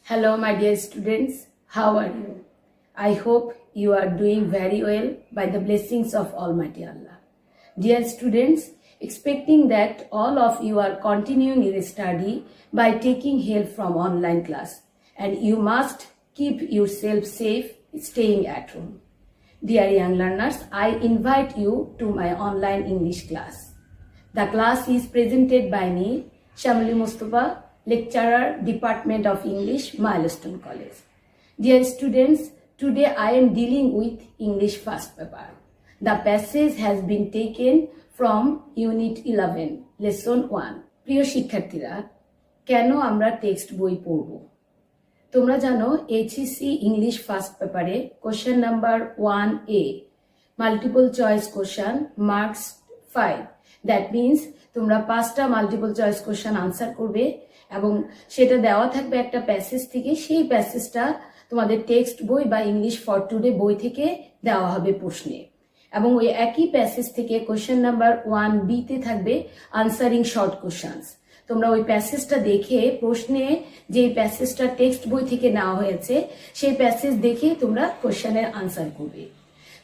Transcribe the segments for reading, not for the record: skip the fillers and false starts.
Hello, my dear students. How are you? I hope you are doing very well by the blessings of Almighty Allah. Dear students, expecting that all of you are continuing your study by taking help from online class, and you must keep yourself safe staying at home. Dear young learners, I invite you to my online English class. The class is presented by me, Shamli Mustafa, lecturer, Department of English, Milestone College. Dear students, today I am dealing with English first paper. The passage has been taken from Unit 11, Lesson 1. প্রিয় শিক্ষার্থীরা, কেন আমরা text বই পড়ব? তোমরা জানো HSC English first পেপারে question number 1A multiple choice question marks 5, that means তোমরা 5টা মাল্টিপল চয়েস কোশ্চেন আনসার করবে এবং সেটা দেওয়া থাকবে একটা প্যাসেজ থেকে। সেই প্যাসেজটা তোমাদের টেক্সট বই বা ইংলিশ ফর টুডে বই থেকে দেওয়া হবে প্রশ্নে, এবং ওই একই প্যাসেজ থেকে কোশ্চেন নাম্বার 1B তে থাকবে আনসারিং শর্ট কোশ্চেন্স। তোমরা ওই প্যাসেজটা দেখে প্রশ্নে যে প্যাসেজটা টেক্সট বই থেকে নেওয়া হয়েছে সেই প্যাসেজ দেখে তোমরা কোশ্চেনের আনসার করবে।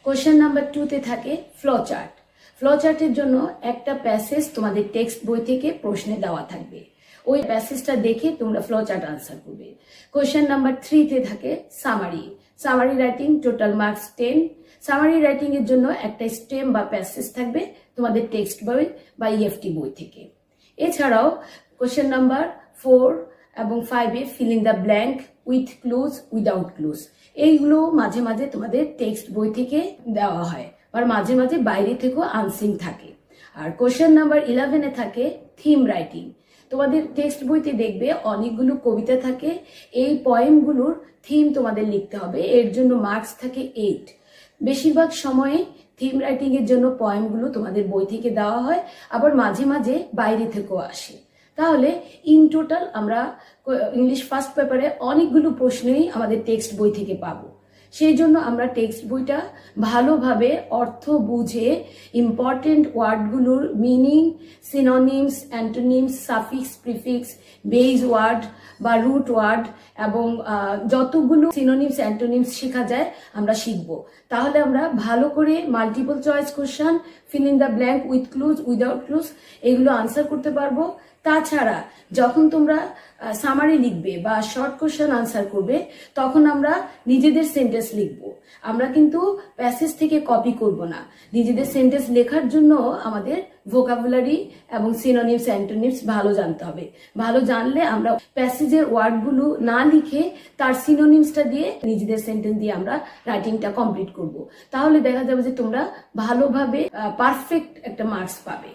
কোশ্চেন নাম্বার 2 তে থাকে ফ্লো চার্ট। ফ্লো চার্টের জন্য একটা প্যাসেজ তোমাদের টেক্সট বই থেকে প্রশ্নে দেওয়া থাকবে, ওই প্যাসেজটা দেখে তোমরা ফ্লো চার্ট আনসার করবে। কোশ্চেন নাম্বার 3 তে থাকে summary. Summary writing total marks 10। Summary writing এর জন্য একটা স্টেম বা প্যাসেজ থাকবে তোমাদের টেক্সট বই বা ইএফটি বই থেকে। এছাড়াও কোশ্চেন নাম্বার 4 এবং 5 এ filling the blank with clues without clues, এইগুলো মাঝে মাঝে তোমাদের টেক্সট বই থেকে দেওয়া হয়, আর মাঝে মাঝে বাইরে থেকেও আনসিং থাকে। আর কোশ্চেন নাম্বার 11 এ থাকে থিম রাইটিং। তোমাদের টেক্সট বইতে দেখবে অনেকগুলো কবিতা থাকে, এই পয়েমগুলোর থিম তোমাদের লিখতে হবে, এর জন্য মার্কস থাকে 8। বেশিরভাগ সময়ে থিম রাইটিং এর জন্য পয়েমগুলো তোমাদের বই থেকে দেওয়া হয়, আবার মাঝে মাঝে বাইরে থেকেও আসে। তাহলে ইন টোটাল আমরা ইংলিশ ফার্স্ট পেপারে অনেকগুলো প্রশ্নই আমাদের টেক্সট বই থেকে পাবো। সেই জন্য আমরা টেক্সট বইটা ভালোভাবে অর্থ বুঝে ইম্পর্টেন্ট ওয়ার্ডগুলোর meaning, synonyms, antonyms, suffix, prefix, base word বা রুট ওয়ার্ড এবং যতগুলো সিনোনিমস অ্যান্টোনিমস শেখা যায় আমরা শিখব। তাহলে আমরা ভালো করে multiple choice question, fill in the blank with clues without clues এগুলো আনসার করতে পারবো। তাছাড়া যখন তোমরা সামারি লিখবে বা শর্ট কোশ্চেন আনসার করবে তখন আমরা নিজেদের সেন্টেন্স লিখব। আমরা কিন্তু প্যাসেজ থেকে কপি করব না। নিজেদের সেন্টেন্স লেখার জন্য আমাদের ভোকাবুলারি এবং সিনোনিমস অ্যান্টোনিমস ভালো জানতে হবে। ভালো জানলে আমরা প্যাসেজের ওয়ার্ডগুলো না লিখে তার সিনোনিমসটা দিয়ে নিজেদের সেন্টেন্স দিয়ে আমরা রাইটিংটা কমপ্লিট করব। তাহলে দেখা যাবে যে তোমরা ভালোভাবে পারফেক্ট একটা মার্কস পাবে।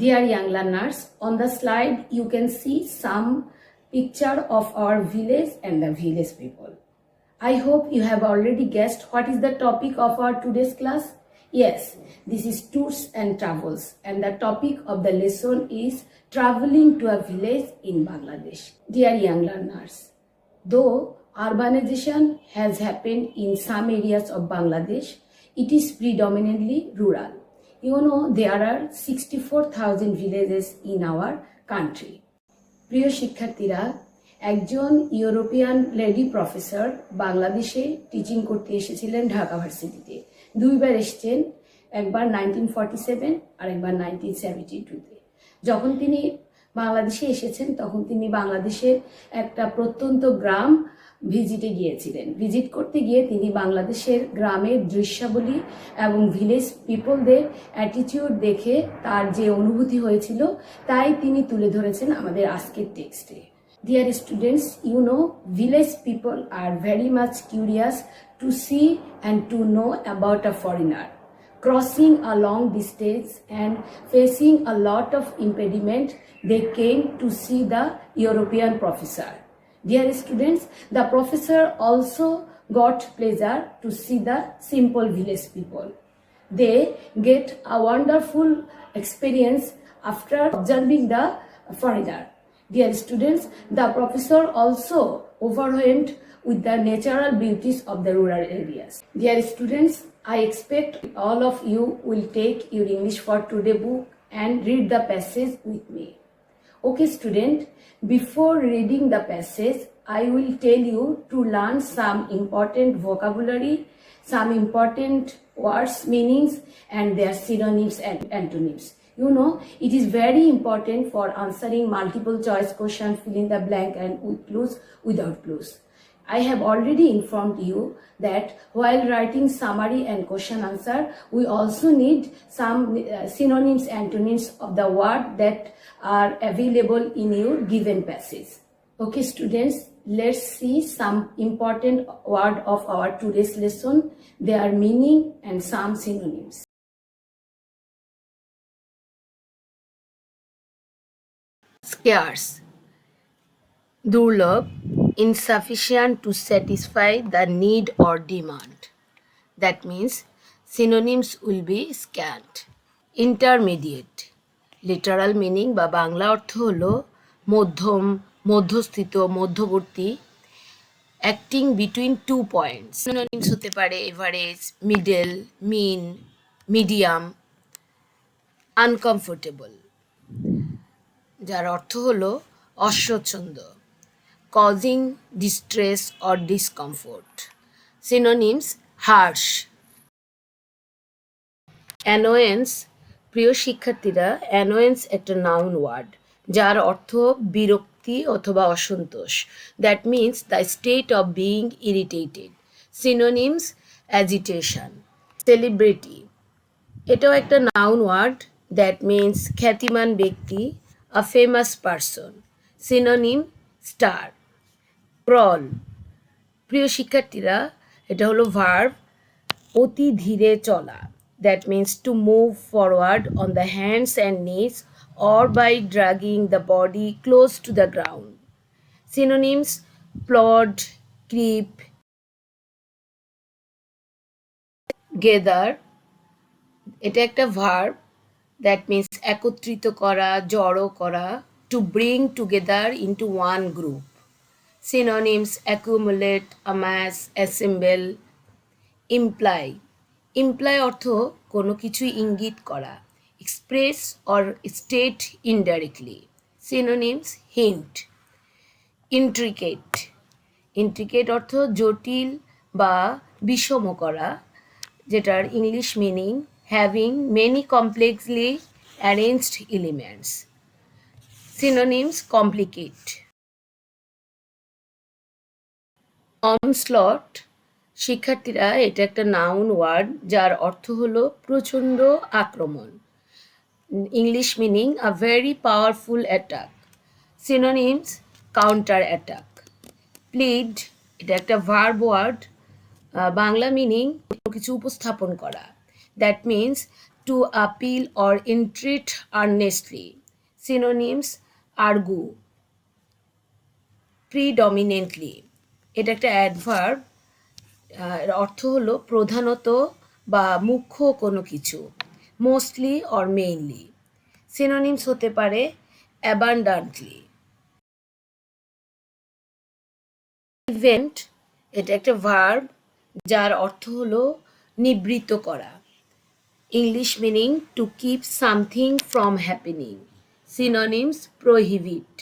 Dear young learners, on the slide you can see some picture of our village and the village people. I hope you have already guessed what is the topic of our today's class. Yes, this is tours and travels, and the topic of the lesson is traveling to a village in Bangladesh. Dear young learners, though urbanization has happened in some areas of Bangladesh, it is predominantly rural. You know, there are 64,000 villages in our country. প্রিয় শিক্ষার্থীরা, একজন European lady professor বাংলাদেশে teaching করতে এসেছিলেন ঢাকা ভার্সিটিতে। দুইবার এসেছেন, একবার 1947 আর একবার 1972-তে। যখন তিনি বাংলাদেশে এসেছেন তখন তিনি বাংলাদেশের একটা প্রত্যন্ত গ্রাম ভিজিটে গিয়েছিলেন। ভিজিট করতে গিয়ে তিনি বাংলাদেশের গ্রামের দৃশ্যাবলী এবং ভিলেজ পিপলদের অ্যাটিটিউড দেখে তার যে অনুভূতি হয়েছিল তাই তিনি তুলে ধরেছেন আমাদের আজকের টেক্সটে। Dear students, you know, village people are very much curious to see and to know about a foreigner. Crossing a long distance and facing a lot of impediment, they came to see the European professor. Dear students, the professor also got pleasure to see the simple village people. They get a wonderful experience after observing the foreigner. Dear students, the professor also overwhelmed with the natural beauties of the rural areas. Dear students, I expect all of you will take your English for Today book and read the passage with me. Okay, student, before reading the passage, I will tell you to learn some important vocabulary, some important words, meanings, and their synonyms and antonyms. You know, it is very important for answering multiple choice question, fill in the blank, and with clues, without clues. I have already informed you that while writing summary and question answer, we also need some synonyms and antonyms of the word that are available in your given passage. Okay, students, let's see some important word of our today's lesson, their meaning and some synonyms. Scarce, durlab, insufficient to satisfy the need or demand. That means synonyms will be scant. Intermediate, literal meaning বা বাংলা অর্থ হলো মধ্যম, মধ্যস্থিত, মধ্যবর্তী, acting between two points. Synonyms হতে পারে average, middle, mean, medium, uncomfortable, যার অর্থ হলো অস্বচ্ছন্দ, causing distress or discomfort. Synonyms harsh, annoyance, প্রিয় শিক্ষার্থীরা, অ্যানোয়েন্স একটা নাউন ওয়ার্ড যার অর্থ বিরক্তি অথবা অসন্তোষ। That means the state of being irritated. Synonyms agitation. Celebrity, এটাও একটা নাউন ওয়ার্ড, দ্যাট মিনস খ্যাতিমান ব্যক্তি, a famous person. Synonym star. Crawl, প্রিয় শিক্ষার্থীরা, এটা হলো ভার্ব, অতি ধীরে চলা। That means to move forward on the hands and knees or by dragging the body close to the ground. Synonyms plod, creep, gather. এটা একটা ভার্ব, দ্যাট মিনস একত্রিত করা, জড়ো করা, to bring together into one group. Synonyms accumulate, amass, assemble. Imply, imply অর্থ কোনো কিছু ইঙ্গিত করা, express or state indirectly. Synonyms hint. Intricate, intricate অর্থ জটিল বা বিষম করা, যেটার English meaning having many complexly arranged elements. Synonyms complicate. Onslaught, শিক্ষার্থীরা, এটা একটা নাউন ওয়ার্ড যার অর্থ হলো প্রচণ্ড আক্রমণ। English meaning a very powerful attack. Synonyms counter attack. Plead, এটা একটা ভার্ব ওয়ার্ড, বাংলা মিনিং কিছু উপস্থাপন করা। That means to appeal or entreat earnestly. Synonyms argue. Predominantly, এটা একটা অ্যাডভার্ব, অর্থ হলো প্রধানত বা মুখ্য কোনো কিছু, মোস্টলি অর মেইনলি। সিনোনিমস হতে পারে অ্যাবান্ডান্টলি। ইভেন্ট, এটা একটা ভার্ব যার অর্থ হলো নিবৃত্ত করা। English meaning to keep something from happening. Synonyms prohibit.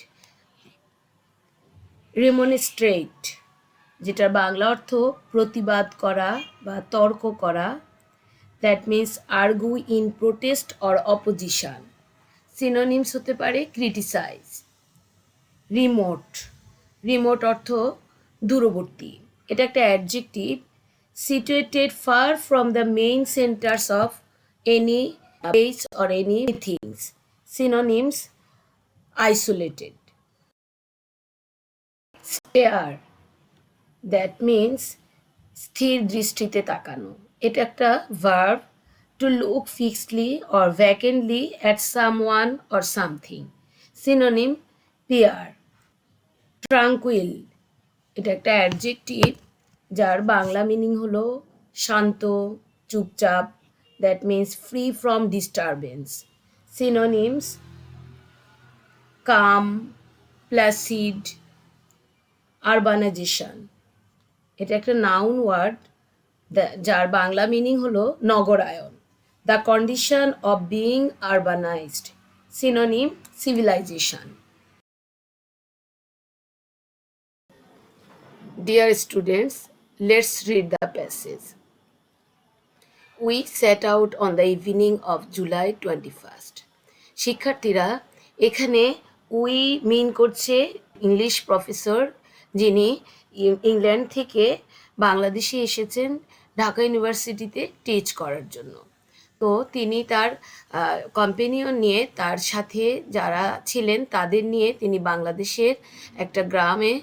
Remonstrate, যেটার বাংলা অর্থ প্রতিবাদ করা বা তর্ক করা। That means argue in protest or opposition. Synonyms হতে পারে ক্রিটিসাইজ। রিমোট, রিমোট অর্থ দূরবর্তী, এটা একটা adjective, situated far from the main centres of any place or any things. Synonyms isolated. Stare, that means স্থির দৃষ্টিতে তাকানো, এটা একটা verb, to look fixedly or vacantly at someone or something. Synonym peer. Tranquil, এটা একটা adjective যার Bangla meaning হলো শান্ত, চুপচাপ, that means free from disturbance. Synonyms: calm, placid, urbanization. এটা একটা নাউন ওয়ার্ড যার বাংলা মিনিং হলো নগরায়ন। The condition of being urbanised. Synonym: civilisation. Dear students, let's read the passage. We set out on the evening of July 21st. শিক্ষার্থীরা, এখানে we মিন করছে English professor, যিনি England থেকে বাংলাদেশে এসেছেন ঢাকা ইউনিভার্সিটিতে টিচ করার জন্য। তো তিনি তার কম্পেনিয়ন নিয়ে, তার সাথে যারা ছিলেন তাদের নিয়ে তিনি বাংলাদেশের একটা গ্রামে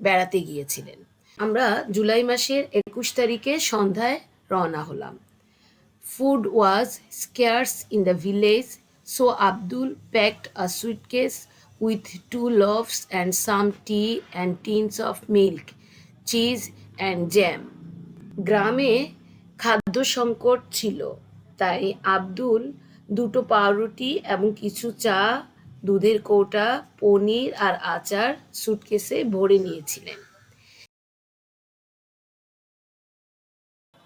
বেড়াতে গিয়েছিলেন। আমরা জুলাই মাসের 21 তারিখে সন্ধ্যায় রওনা হলাম। Food was scarce in the village, so Abdul packed a suitcase with 2 loaves and some tea and tins of milk, cheese and jam. গ্রামে খাদ্য সংকট ছিল, তাই আব্দুল 2টো পাউরুটি এবং কিছু চা, দুধের কৌটা, পনির আর আচার সুটকেসে ভরে নিয়েছিলেন।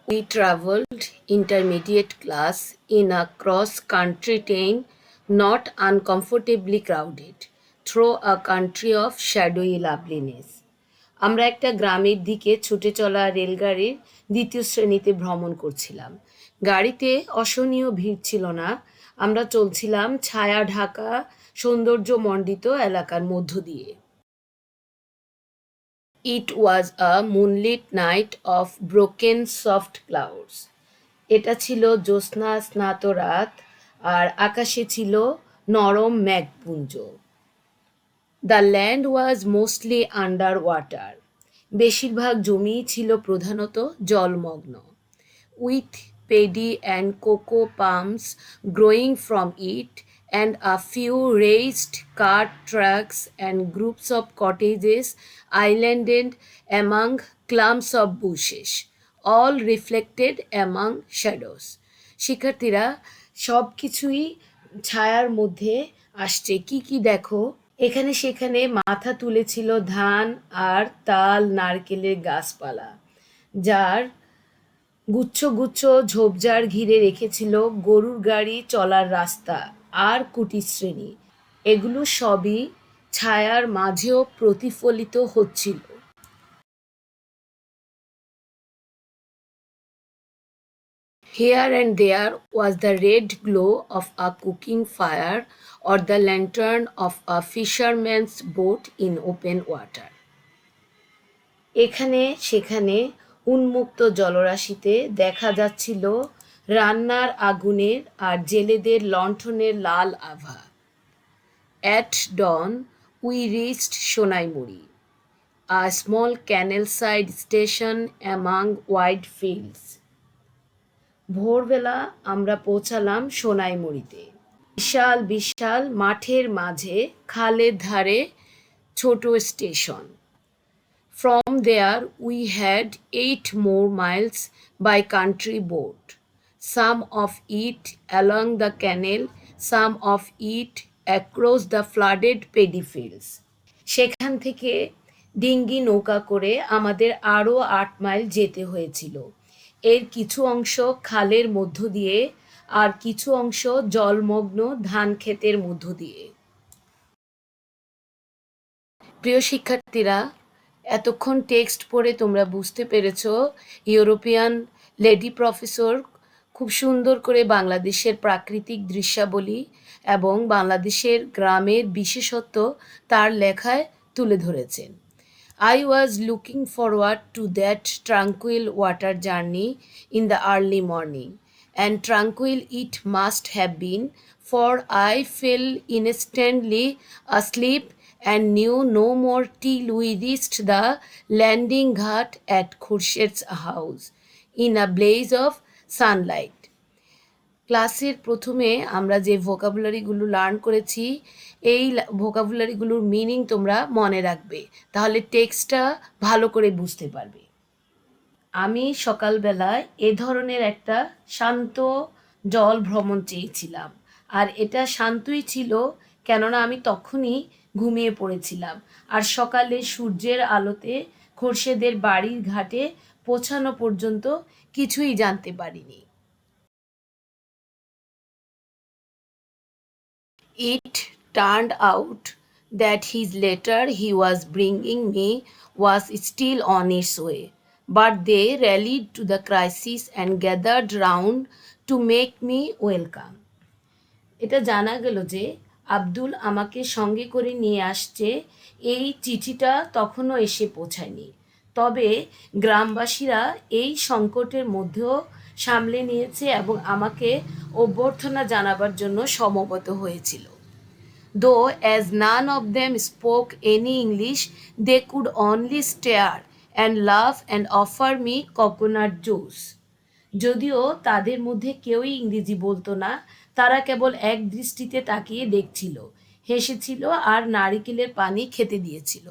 We traveled intermediate class in a cross-country train, not uncomfortably crowded, through a country of shadowy loveliness. আমরা একটা গ্রামের দিকে ছুটে চলা রেলগাড়ির 2য় শ্রেণীতে ভ্রমণ করছিলাম। গাড়িতে অসহনীয় ভিড় ছিল না। আমরা চলছিলাম ছায়া ঢাকা সৌন্দর্যমণ্ডিত এলাকার মধ্য দিয়ে। It was a moonlit night of broken soft clouds. এটা ছিল জ্যোৎস্না স্নাত রাত, আর আকাশে ছিল নরম মেঘপুঞ্জ। The land was mostly under water. বেশিরভাগ জমি ছিল প্রধানত জলমগ্ন। With paddy and cocoa palms growing from it, and a few raised cart tracks and groups of cottages islanded among clumps of bushes, all reflected among shadows. শিক্ষার্থীরা, সব কিছুই ছায়ার মধ্যে আসছে। কি কি দেখো, এখানে সেখানে মাথা তুলেছিল ধান আর তাল নারকেলের গাছপালা, যার গুচ্ছ গুচ্ছ ঝোপঝাড় ঘিরে রেখেছিল গরুর গাড়ি চলার রাস্তা আর কুটির শ্রেণী। এগুলো সবই ছায়ার মাঝেও প্রতিফলিত হচ্ছিল। Here and there was the red glow of a cooking fire or the lantern of a fisherman's boat in open water. এখানে সেখানে উন্মুক্ত জলরাশিতে দেখা যাচ্ছিল রান্নার আগুনের আর জেলেদের লণ্ঠনের লাল আভা। At dawn, we reached Sonaimuri, a small canal-side station among wide fields. ভোরবেলা আমরা পৌঁছালাম সোনাইমুড়িতে, বিশাল বিশাল মাঠের মাঝে খালের ধারে ছোট station. From there we had 8 more miles by country boat, some of it along the canal, some of it across the flooded paddy fields. সেখান থেকে ডিঙ্গি নৌকা করে আমাদের আরও 8 মাইল যেতে হয়েছিল। এর কিছু অংশ খালের মধ্য দিয়ে আর কিছু অংশ জলমগ্ন ধান ক্ষেতের মধ্য দিয়ে। প্রিয় শিক্ষার্থীরা, এতক্ষণ টেক্সট পড়ে তোমরা বুঝতে পেরেছ ইউরোপিয়ান লেডি প্রফেসর খুব সুন্দর করে বাংলাদেশের প্রাকৃতিক দৃশ্যাবলী এবং বাংলাদেশের গ্রামের বিশেষত্ব তার লেখায় তুলে ধরেছেন। I was looking forward to that tranquil water journey in the early morning, and tranquil it must have been, for I fell instantly asleep and knew no more till we reached the landing ghat at Khurshed's house in a blaze of sunlight. ক্লাসের প্রথমে আমরা যে ভোকাবুলারিগুলো learn করেছি, এই ভোকাবুলারিগুলোর meaning তোমরা মনে রাখবে, তাহলে টেক্সটটা ভালো করে বুঝতে পারবে। আমি সকালবেলায় এ ধরনের একটা শান্ত জল ভ্রমণ চেয়েছিলাম, আর এটা শান্তই ছিল, কেননা আমি তখনই ঘুমিয়ে পড়েছিলাম আর সকালে সূর্যের আলোতে খোরশেদের বাড়ির ঘাটে পৌঁছানো পর্যন্ত কিছুই জানতে পারিনি। It turned out that his letter he was bringing me was still on its way, but they rallied to the crisis and gathered round to make me welcome. এটা জানা গেল যে আব্দুল আমাকে সঙ্গে করে নিয়ে আসছে, এই চিঠিটা তখনও এসে পৌঁছায়নি। তবে গ্রামবাসীরা এই সংকটের মধ্যেও সামলে নিয়েছে এবং আমাকে অভ্যর্থনা জানাবার জন্য সমবেত হয়েছিল। Though as none of them spoke any English, they could only stare and laugh and offer me coconut juice. যদিও তাদের মধ্যে কেউই ইংরেজি বলতো না, তারা কেবল এক দৃষ্টিতে তাকিয়ে দেখছিল, হেসেছিল আর নারিকেলের পানি খেতে দিয়েছিল।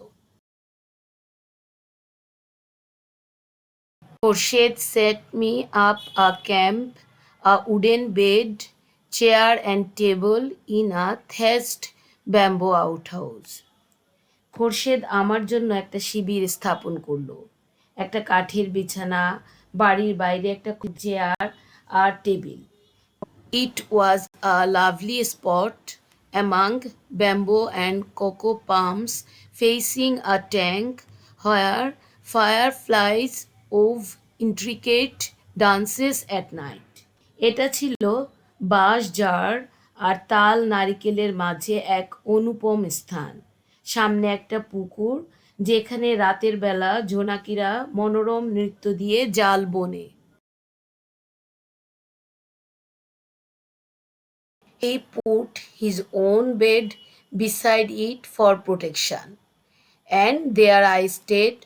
Khurshid set me up a camp, a wooden bed, chair and table in a thatched bamboo outhouse. Khorshed আমার জন্য একটা শিবির স্থাপন করলো, একটা কাঠের বিছানা, বাড়ির বাইরে একটা চেয়ার আর table. It was a lovely spot among bamboo and cocoa palms facing a tank where fireflies wove intricate dances at night. এটা ছিল বাঁশ ঝাড় আর তাল নারিকেলের মাঝে এক অনুপম স্থান। সামনে একটা পুকুর, যেখানে রাতের বেলা জোনাকিরা মনোরম নৃত্য দিয়ে জাল বোনে। He put his own bed beside it for protection, and there I stayed,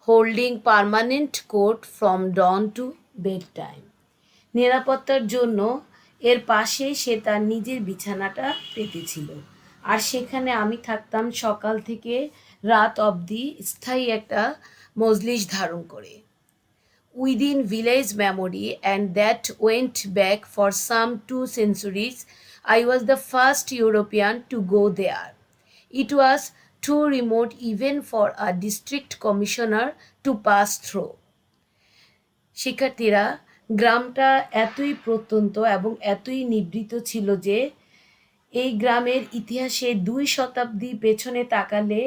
holding permanent court from dawn to bedtime. নিরাপত্তার জন্য এর পাশে সে তার নিজের বিছানাটা পেতেছিল, আর সেখানে আমি থাকতাম সকাল থেকে রাত অবধি স্থায়ী একটা মজলিস ধারণ করে। Within village memory, and that went back for some 2 centuries, I was the first European to go there. It was too remote even for a district commissioner to pass through. শিক্ষার্থীরা, গ্রামটা এতই প্রত্যন্ত এবং এতই নিভৃত ছিল যে এই গ্রামের ইতিহাসে 2 শতাব্দী পেছনে তাকালে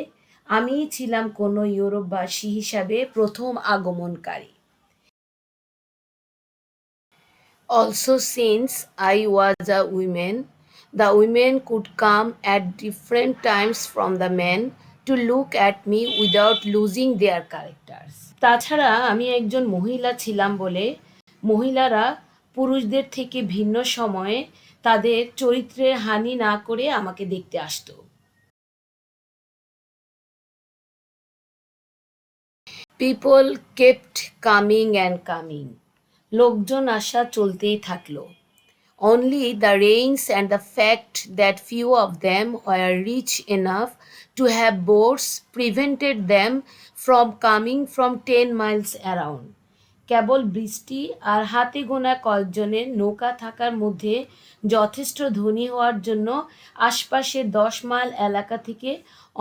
আমিই ছিলাম কোনো ইউরোপবাসী হিসাবে প্রথম আগমনকারী। Also, since I was a woman, the women could come at different times from the men to look at me without losing their characters. তাছাড়া আমি একজন মহিলা ছিলাম বলে মহিলারা পুরুষদের থেকে ভিন্ন সময়ে তাদের চরিত্রের হানি না করে আমাকে দেখতে আসতো। People kept coming and coming. লোকজন আসা চলতেই থাকলো। Only the rains and the fact that few of them were rich enough to have boats prevented them from coming from 10 miles around. কেবল বৃষ্টি আর হাতে গোনা কয়েকজনের নৌকা থাকার মধ্যে যথেষ্ট ধনী হওয়ার জন্য আশপাশের 10 মাইল এলাকা থেকে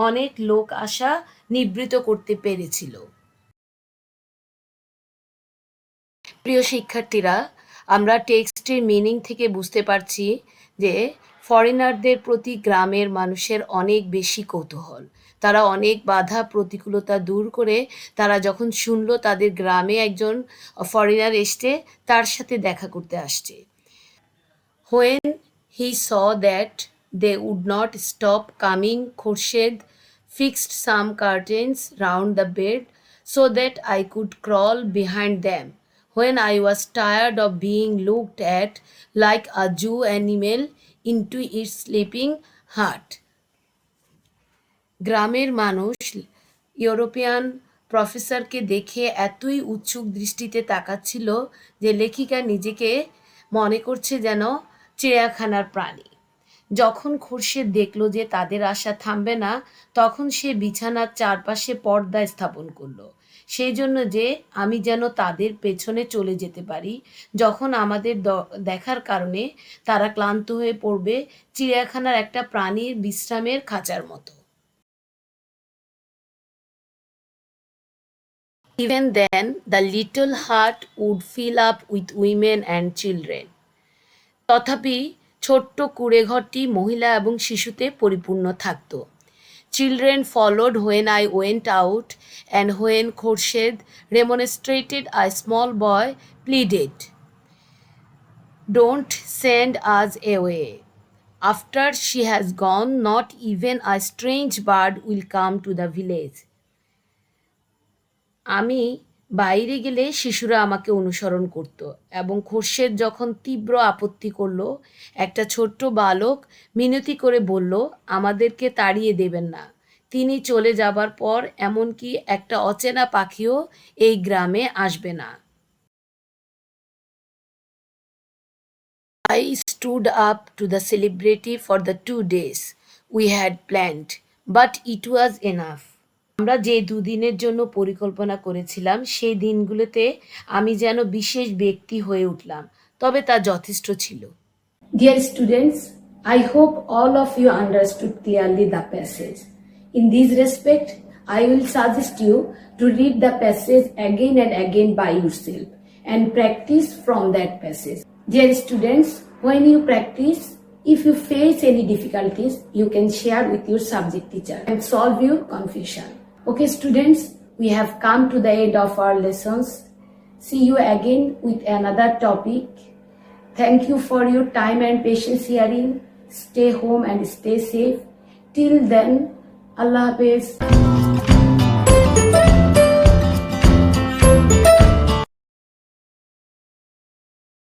অনেক লোক আসা নিবৃত করতে পেরেছিল। প্রিয় শিক্ষার্থীরা, আমরা টেক্সটের মিনিং থেকে বুঝতে পারছি যে ফরেনারদের প্রতি গ্রামের মানুষের অনেক বেশি কৌতূহল। তারা অনেক বাধা প্রতিকূলতা দূর করে তারা যখন শুনলো তাদের গ্রামে একজন ফরেনার এসছে, তার সাথে দেখা করতে আসছে। When he saw that they would not stop coming, Khurshid fixed some curtains round the bed so that I could crawl behind them when I was tired of being looked at like a zoo animal into its sleeping hut. গ্রামের মানুষ European প্রফেসরকে দেখে এতই উৎসুক দৃষ্টিতে তাকাচ্ছিল যে লেখিকা নিজেকে মনে করছে যেন চিড়িয়াখানার প্রাণী। যখন খুরশেদ দেখলো যে তাদের আশা থামবে না, তখন সে বিছানার চারপাশে পর্দা স্থাপন করলো সেই জন্য যে আমি যেন তাদের পেছনে চলে যেতে পারি যখন আমাদের দেখার কারণে তারা ক্লান্ত হয়ে পড়বে, চিড়িয়াখানার একটা প্রাণীর বিশ্রামের খাঁচার মতো। Even then, the little hut would fill up with women and children. তথাপি ছোট্ট কুঁড়েঘরটি মহিলা এবং শিশুতে পরিপূর্ণ থাকত। Children followed when I went out, and when Khurshid remonstrated, a small boy pleaded, "Don't send us away. After she has gone, not even a strange bird will come to the village." আমি বাইরে গেলে শিশুরা আমাকে অনুসরণ করত এবং খোরশেদ যখন তীব্র আপত্তি করল, একটা ছোট্ট বালক মিনতি করে বলল, আমাদেরকে তাড়িয়ে দেবেন না। তিনি চলে যাবার পর এমনকি একটা অচেনা পাখিও এই গ্রামে আসবে না। I stood up to the celebrity for the 2 days we had planned, but it was enough. আমরা যে দুদিনের জন্য পরিকল্পনা করেছিলাম সেই দিনগুলোতে আমি যেন বিশেষ ব্যক্তি হয়ে উঠলাম, তবে তা যথেষ্ট ছিল। Dear students, I hope all of you understood clearly the passage. In this respect, I will suggest you to read the passage again and again by yourself and practice from that passage. Dear students, when you practice, if you face any difficulties, you can share with your subject teacher and solve your confusion. Okay, students, we have come to the end of our lessons. See you again with another topic. Thank you for your time and patience hearing. Stay home and stay safe. Till then, Allah Hafiz.